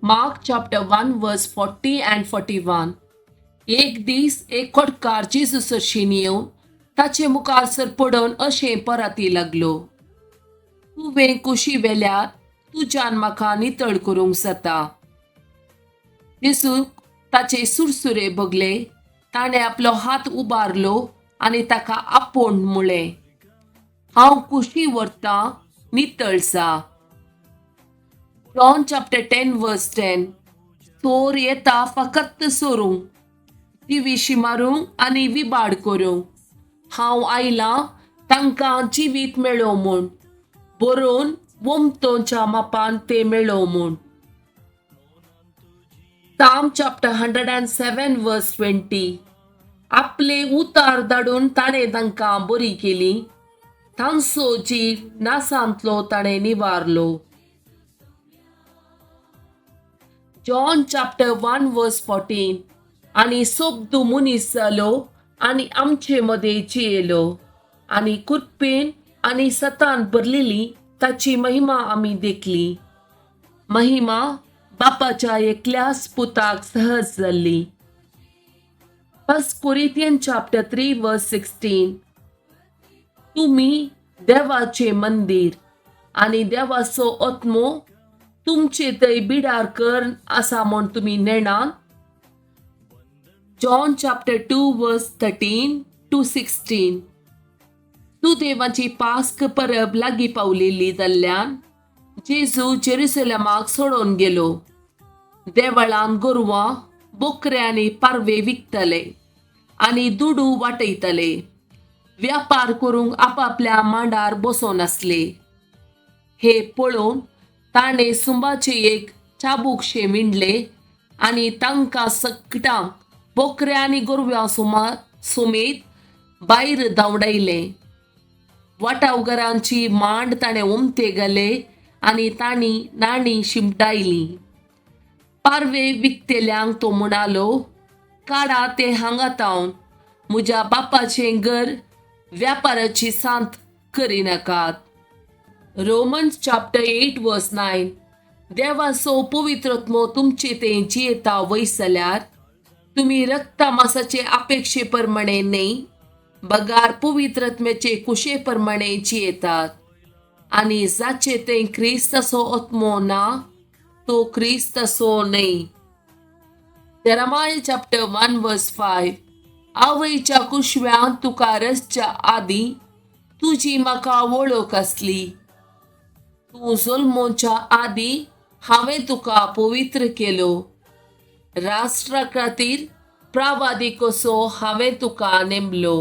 Mark chapter 1 verse 40 and 41. एक दीस एक खोडकार जेजूसरशीं येवन ताचे मुखार पडोवन अशें पराती लागलो, तुवें कुशी वेल्यार तुज्यान म्हाका नितळ करूंक जाता. जेजूक ताचे सुरसुरे भोगले. ताणें आपलो हात उबारलो आनी ताका आपोवन म्हळें, हांव कुशी व्हरतां, नितळ जा. John chapter 10 verse 10. चोर येता फकत सोरूंक, जिवीशी मारूंक आनी विबाड करूंक. हांव आयलां तांकां जिवीत मेळो म्हूण, बरोवन वोमतोच्या मापान ते मेळो म्हूण. Psalm chapter 107 verse 20. आपले उतार धाडून ताणें तांकां बरी केली, तांचो जीव नासांतलो ताणें निवारलो. John chapter 1 verse 14. आनी सोबदू मनीस जालो आनी आमचे मदें जियेलो, आनी कुरपेन आनी सतान भरलेली ताची महिमा आमी देखली. महिमा बापाच्या एकल्याच पुताक सहज जाल्ली. 1 Corinthians chapter 3 verse 16. तुम्ही देवाचे मंदिर आनी देवाचो आत्मो तुमचे थंय बिडार कर आसा म्हूण तुमी नेणात. John chapter 2 verse 13 to 16. सुदेवाची पास्क Parab लागीं पावलेली जाल्ल्यान जेजू जेरुसलेमाक सोडून गेलो. देवळान गोरवां, बोकरे आनी पारवे विकतले आनी दुडू वाटयतले. व्यापार करूंक आपापल्या मांडार बसोन आसले. हे पळोवन ताणें सुंबाचे एक चाबूकशे विणले आनी तांकां सकटांक बोकरे आनी गोरवां सुमेत भायर धांवडायले. वाटावगरांची मांड ताणें उमते घाले आनी तांणी नाणीं शिंपडायलीं. पारवे विकतेल्यांक तो म्हणालो, काडा ते हांगातावन, म्हज्या बापाचें घर व्यापाराची सांत करिनाकात. Romans chapter 8 verse 9. देवाचो पवित्रत्मो तुमचे ते जियेता वयस जाल्यार तुमी रक्ता मासाचे अपेक्षे प्रमाणे न्ही, बगार पवित्रत्म्याचे कुशे प्रमाणे जियेतात. आनी जाचे ते क्रिस्ताचो आत्मो ना, तो क्रिस्ताचो न्ही. Jeremiah chapter 1 verse 5. आवयच्या कुशव्यान तुका रसच्या आदी तुजी म्हाका वळख आसली. तूं जल्मोच्या आदी हांवें तुका पवित्र केलो. राष्ट्रा खातीर प्रावादीक कसो हांवें तुका नेमलो.